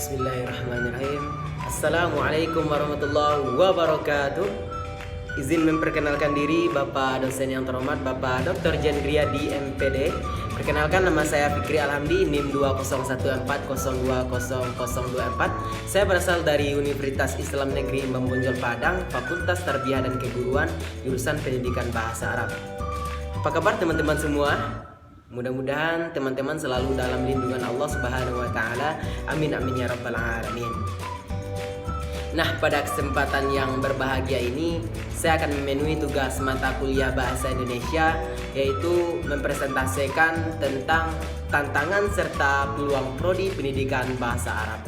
Bismillahirrahmanirrahim. Assalamualaikum warahmatullahi wabarakatuh. Izin memperkenalkan diri Bapak dosen yang terhormat Bapak Dr. Jen Griyadi MPD. Perkenalkan, nama saya Fikri Alhamdi, NIM 2014020024. Saya berasal dari Universitas Islam Negeri Imam Bonjol Padang, Fakultas Tarbiyah dan Keguruan, jurusan Pendidikan Bahasa Arab. Apa kabar teman-teman semua? Mudah-mudahan teman-teman selalu dalam lindungan Allah Subhanahu wa taala. Amin amin ya rabbal alamin. Nah, pada kesempatan yang berbahagia ini saya akan memenuhi tugas mata kuliah Bahasa Indonesia, yaitu mempresentasikan tentang tantangan serta peluang prodi pendidikan bahasa Arab.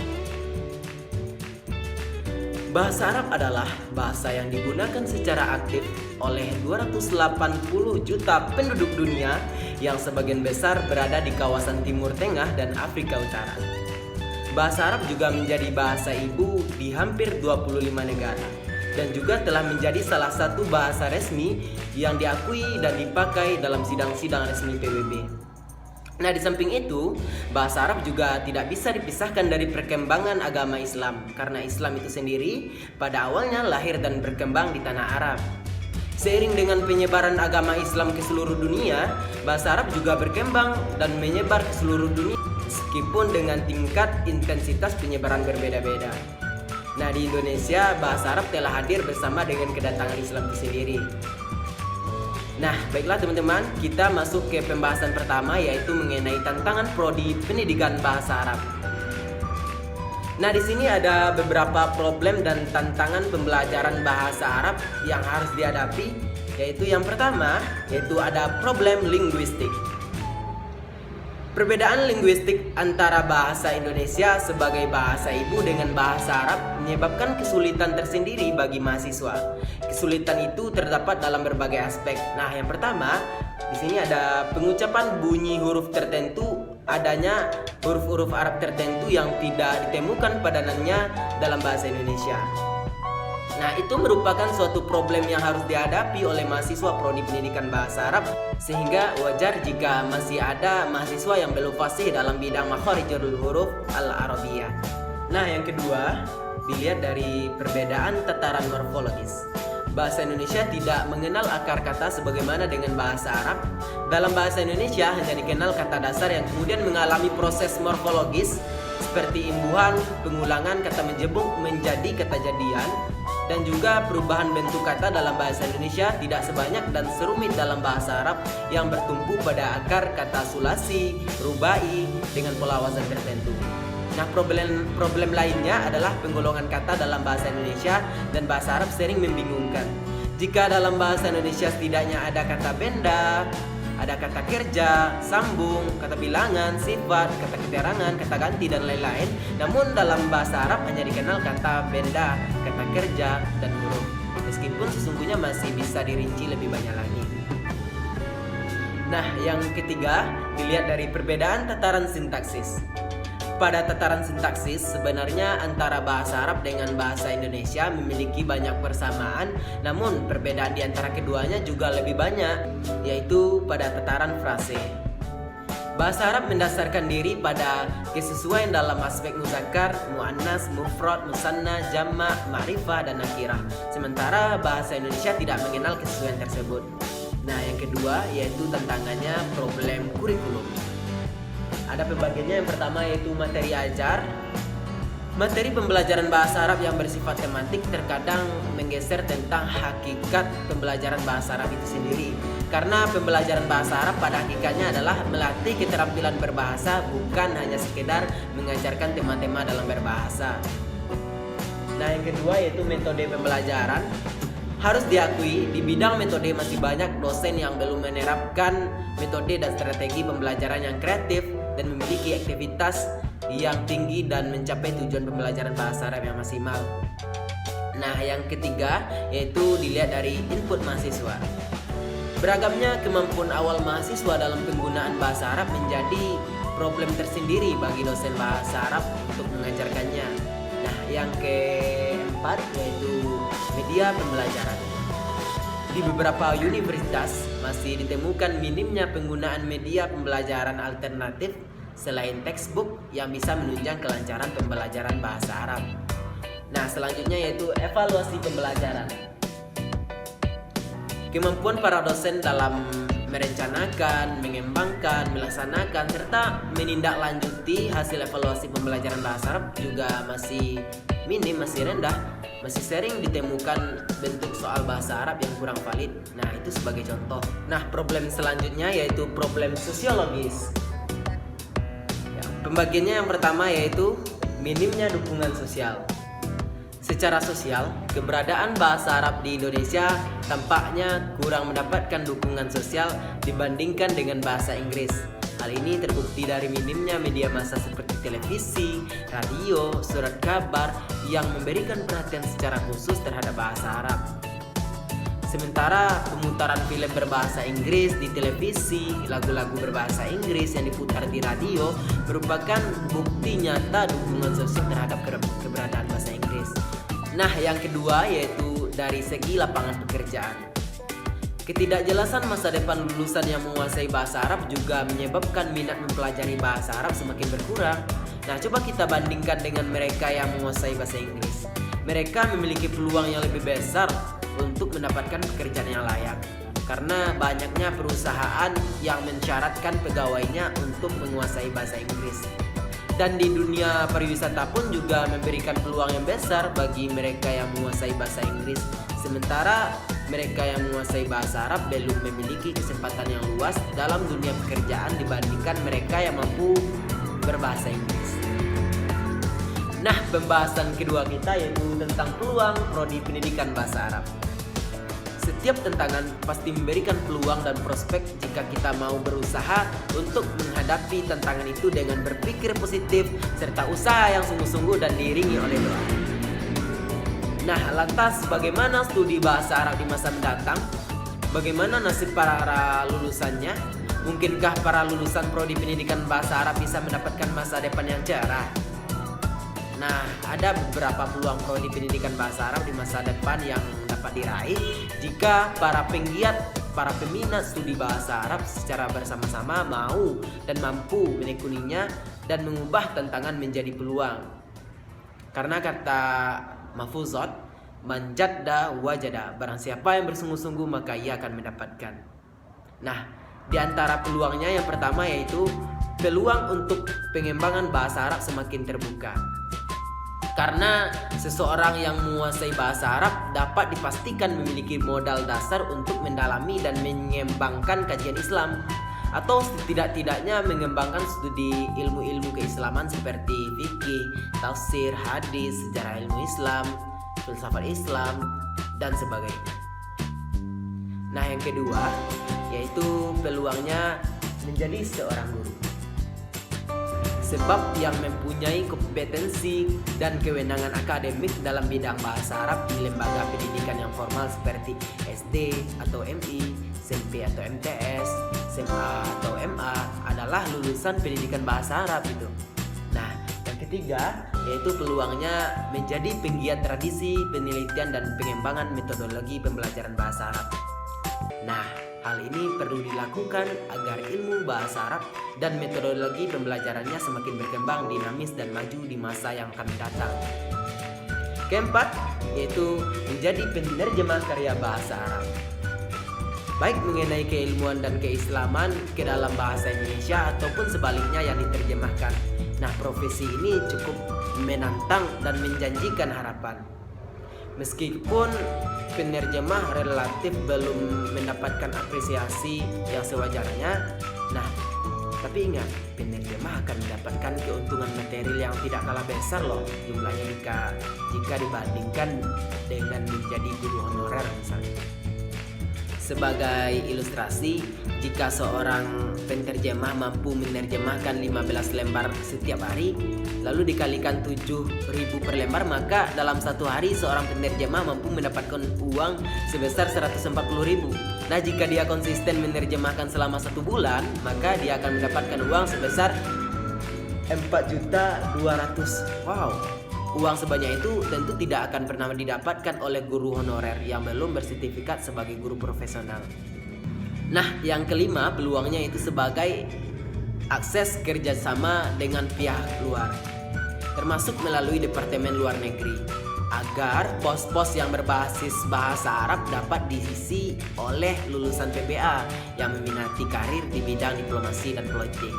Bahasa Arab adalah bahasa yang digunakan secara aktif oleh 280 juta penduduk dunia yang sebagian besar berada di kawasan Timur Tengah dan Afrika Utara. Bahasa Arab juga menjadi bahasa ibu di hampir 25 negara dan juga telah menjadi salah satu bahasa resmi yang diakui dan dipakai dalam sidang-sidang resmi PBB. Nah, di samping itu, bahasa Arab juga tidak bisa dipisahkan dari perkembangan agama Islam, karena Islam itu sendiri pada awalnya lahir dan berkembang di tanah Arab. Seiring dengan penyebaran agama Islam ke seluruh dunia, bahasa Arab juga berkembang dan menyebar ke seluruh dunia, meskipun dengan tingkat intensitas penyebaran berbeda-beda. Nah, di Indonesia, bahasa Arab telah hadir bersama dengan kedatangan Islam itu sendiri. Nah, baiklah teman-teman, kita masuk ke pembahasan pertama, yaitu mengenai tantangan prodi pendidikan bahasa Arab. Nah, di sini ada beberapa problem dan tantangan pembelajaran bahasa Arab yang harus dihadapi, yaitu yang pertama, yaitu ada problem linguistik. Perbedaan linguistik antara bahasa Indonesia sebagai bahasa ibu dengan bahasa Arab menyebabkan kesulitan tersendiri bagi mahasiswa. Kesulitan itu terdapat dalam berbagai aspek. Nah, yang pertama, di sini ada pengucapan bunyi huruf tertentu, adanya huruf-huruf Arab tertentu yang tidak ditemukan padanannya dalam bahasa Indonesia. Nah, itu merupakan suatu problem yang harus dihadapi oleh mahasiswa prodi pendidikan bahasa Arab, sehingga wajar jika masih ada mahasiswa yang belum fasih dalam bidang makharijul huruf al-Arabiyah. Nah, yang kedua, dilihat dari perbedaan tataran morfologis. Bahasa Indonesia tidak mengenal akar kata sebagaimana dengan bahasa Arab. Dalam bahasa Indonesia hanya dikenal kata dasar yang kemudian mengalami proses morfologis seperti imbuhan, pengulangan kata menjebuk menjadi kata jadian, dan juga perubahan bentuk kata dalam bahasa Indonesia tidak sebanyak dan serumit dalam bahasa Arab yang bertumpu pada akar kata sulasi, rubai dengan pola wazan tertentu. Nah, problem lainnya adalah penggolongan kata dalam bahasa Indonesia dan bahasa Arab sering membingungkan. Jika dalam bahasa Indonesia setidaknya ada kata benda, ada kata kerja, sambung, kata bilangan, sifat, kata keterangan, kata ganti, dan lain-lain. Namun dalam bahasa Arab hanya dikenal kata benda, kata kerja, dan huruf. Meskipun sesungguhnya masih bisa dirinci lebih banyak lagi. Nah, yang ketiga, dilihat dari perbedaan tataran sintaksis. Pada tataran sintaksis, sebenarnya antara bahasa Arab dengan bahasa Indonesia memiliki banyak persamaan, namun perbedaan di antara keduanya juga lebih banyak, yaitu pada tataran frase. Bahasa Arab mendasarkan diri pada kesesuaian dalam aspek muzakkar, muannas, mufrad, musanna, jama', ma'rifah, dan nakirah. Sementara bahasa Indonesia tidak mengenal kesesuaian tersebut. Nah, yang kedua yaitu tantangannya problem kurikulum. Ada pembagiannya. Yang pertama yaitu materi ajar. Materi pembelajaran bahasa Arab yang bersifat tematik terkadang menggeser tentang hakikat pembelajaran bahasa Arab itu sendiri. Karena pembelajaran bahasa Arab pada hakikatnya adalah melatih keterampilan berbahasa, bukan hanya sekedar mengajarkan tema-tema dalam berbahasa. Nah, yang kedua yaitu metode pembelajaran. Harus diakui, di bidang metode masih banyak dosen yang belum menerapkan metode dan strategi pembelajaran yang kreatif dan memiliki aktivitas yang tinggi dan mencapai tujuan pembelajaran bahasa Arab yang maksimal. Nah, yang ketiga yaitu dilihat dari input mahasiswa. Beragamnya kemampuan awal mahasiswa dalam penggunaan bahasa Arab menjadi problem tersendiri bagi dosen bahasa Arab untuk mengajarkannya. Nah, yang keempat yaitu media pembelajaran. Di beberapa universitas masih ditemukan minimnya penggunaan media pembelajaran alternatif selain textbook yang bisa menunjang kelancaran pembelajaran bahasa Arab. Nah, selanjutnya yaitu evaluasi pembelajaran. Kemampuan para dosen dalam merencanakan, mengembangkan, melaksanakan, serta menindaklanjuti hasil evaluasi pembelajaran bahasa Arab juga masih minim, masih rendah. Masih sering ditemukan bentuk soal bahasa Arab yang kurang valid. Nah, itu sebagai contoh. Nah, problem selanjutnya yaitu problem sosiologis. Pembagiannya yang pertama yaitu minimnya dukungan sosial. Secara sosial, keberadaan bahasa Arab di Indonesia tampaknya kurang mendapatkan dukungan sosial dibandingkan dengan bahasa Inggris. Hal ini terbukti dari minimnya media massa seperti televisi, radio, surat kabar yang memberikan perhatian secara khusus terhadap bahasa Arab. Sementara pemutaran film berbahasa Inggris di televisi, lagu-lagu berbahasa Inggris yang diputar di radio merupakan bukti nyata dukungan sosial terhadap keberadaan bahasa Inggris. Nah, yang kedua yaitu dari segi lapangan pekerjaan. Ketidakjelasan masa depan lulusan yang menguasai bahasa Arab juga menyebabkan minat mempelajari bahasa Arab semakin berkurang. Nah, coba kita bandingkan dengan mereka yang menguasai bahasa Inggris. Mereka memiliki peluang yang lebih besar untuk mendapatkan pekerjaan yang layak, karena banyaknya perusahaan yang mensyaratkan pegawainya untuk menguasai bahasa Inggris. Dan di dunia pariwisata pun juga memberikan peluang yang besar bagi mereka yang menguasai bahasa Inggris. Sementara mereka yang menguasai bahasa Arab belum memiliki kesempatan yang luas dalam dunia pekerjaan dibandingkan mereka yang mampu berbahasa Inggris. Nah, pembahasan kedua kita yaitu tentang peluang prodi pendidikan bahasa Arab. Setiap tantangan pasti memberikan peluang dan prospek jika kita mau berusaha untuk menghadapi tantangan itu dengan berpikir positif serta usaha yang sungguh-sungguh dan diiringi oleh doa. Nah, lantas bagaimana studi bahasa Arab di masa mendatang? Bagaimana nasib para lulusannya? Mungkinkah para lulusan prodi pendidikan bahasa Arab bisa mendapatkan masa depan yang cerah? Nah, ada beberapa peluang prodi pendidikan bahasa Arab di masa depan yang dapat diraih jika para penggiat, para peminat studi bahasa Arab secara bersama-sama mau dan mampu menekuninya dan mengubah tantangan menjadi peluang. Karena kata Mahfuzat, man jadda wajada, barang siapa yang bersungguh-sungguh maka ia akan mendapatkan. Nah, di antara peluangnya yang pertama yaitu peluang untuk pengembangan bahasa Arab semakin terbuka. Karena seseorang yang menguasai bahasa Arab dapat dipastikan memiliki modal dasar untuk mendalami dan mengembangkan kajian Islam, atau setidak-tidaknya mengembangkan studi ilmu-ilmu keislaman seperti fikih, tafsir, hadis, sejarah ilmu Islam, filsafat Islam, dan sebagainya. Nah, yang kedua yaitu peluangnya menjadi seorang guru. Sebab yang mempunyai kompetensi dan kewenangan akademik dalam bidang bahasa Arab di lembaga pendidikan yang formal seperti SD atau MI, SMP atau MTS, SMA atau MA adalah lulusan pendidikan bahasa Arab itu. Nah, yang ketiga yaitu peluangnya menjadi penggiat tradisi, penelitian dan pengembangan metodologi pembelajaran bahasa Arab. Nah, hal ini perlu dilakukan agar ilmu bahasa Arab dan metodologi pembelajarannya semakin berkembang, dinamis dan maju di masa yang akan datang. Keempat, yaitu menjadi penerjemah karya bahasa Arab. Baik mengenai keilmuan dan keislaman ke dalam bahasa Indonesia ataupun sebaliknya yang diterjemahkan. Nah, profesi ini cukup menantang dan menjanjikan harapan. Meskipun penerjemah relatif belum mendapatkan apresiasi yang sewajarnya, nah, tapi ingat, penerjemah akan mendapatkan keuntungan material yang tidak kalah besar loh jumlahnya jika dibandingkan dengan menjadi guru honorer misalnya. Sebagai ilustrasi, jika seorang penerjemah mampu menerjemahkan 15 lembar setiap hari, lalu dikalikan 7.000 per lembar, maka dalam satu hari seorang penerjemah mampu mendapatkan uang sebesar 140.000. Nah, jika dia konsisten menerjemahkan selama 1 bulan, maka dia akan mendapatkan uang sebesar 4.200.000. Wow. Uang sebanyak itu tentu tidak akan pernah didapatkan oleh guru honorer yang belum bersertifikat sebagai guru profesional. Nah, yang kelima peluangnya itu sebagai akses kerjasama dengan pihak luar, termasuk melalui Departemen Luar Negeri, agar pos-pos yang berbasis bahasa Arab dapat diisi oleh lulusan PBA yang meminati karir di bidang diplomasi dan politik.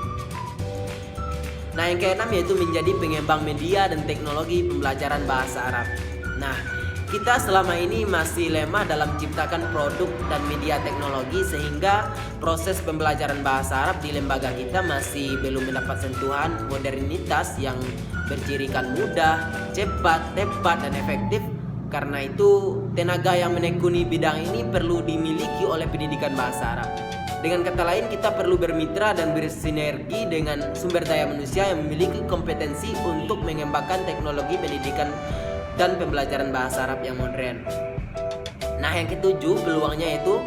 Nah, yang keenam yaitu menjadi pengembang media dan teknologi pembelajaran bahasa Arab. Nah, kita selama ini masih lemah dalam menciptakan produk dan media teknologi, sehingga proses pembelajaran bahasa Arab di lembaga kita masih belum mendapat sentuhan modernitas yang bercirikan mudah, cepat, tepat, dan efektif. Karena itu, tenaga yang menekuni bidang ini perlu dimiliki oleh pendidikan bahasa Arab. Dengan kata lain, kita perlu bermitra dan bersinergi dengan sumber daya manusia yang memiliki kompetensi untuk mengembangkan teknologi pendidikan dan pembelajaran bahasa Arab yang modern. Nah, yang ketujuh peluangnya itu,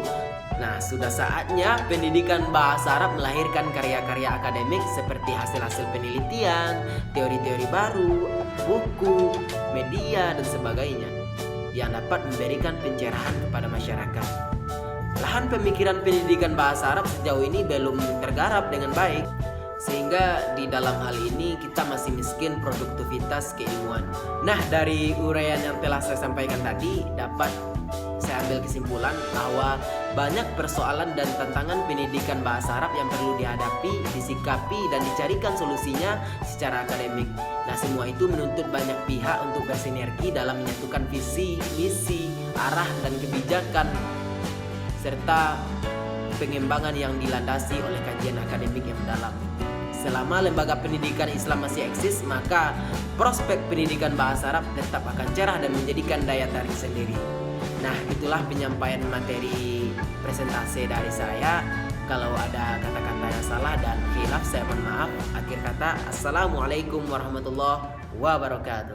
sudah saatnya pendidikan bahasa Arab melahirkan karya-karya akademik seperti hasil-hasil penelitian, teori-teori baru, buku, media, dan sebagainya yang dapat memberikan pencerahan kepada masyarakat. Lahan pemikiran pendidikan bahasa Arab sejauh ini belum tergarap dengan baik, sehingga di dalam hal ini kita masih miskin produktivitas keilmuan. Nah, dari uraian yang telah saya sampaikan tadi dapat saya ambil kesimpulan bahwa banyak persoalan dan tantangan pendidikan bahasa Arab yang perlu dihadapi, disikapi, dan dicarikan solusinya secara akademik. Nah, semua itu menuntut banyak pihak untuk bersinergi dalam menyatukan visi, misi, arah, dan kebijakan, serta pengembangan yang dilandasi oleh kajian akademik yang mendalam. Selama lembaga pendidikan Islam masih eksis, maka prospek pendidikan bahasa Arab tetap akan cerah dan menjadikan daya tarik sendiri. Nah, itulah penyampaian materi presentasi dari saya. Kalau ada kata-kata yang salah dan khilaf, saya mohon maaf. Akhir kata, assalamualaikum warahmatullahi wabarakatuh.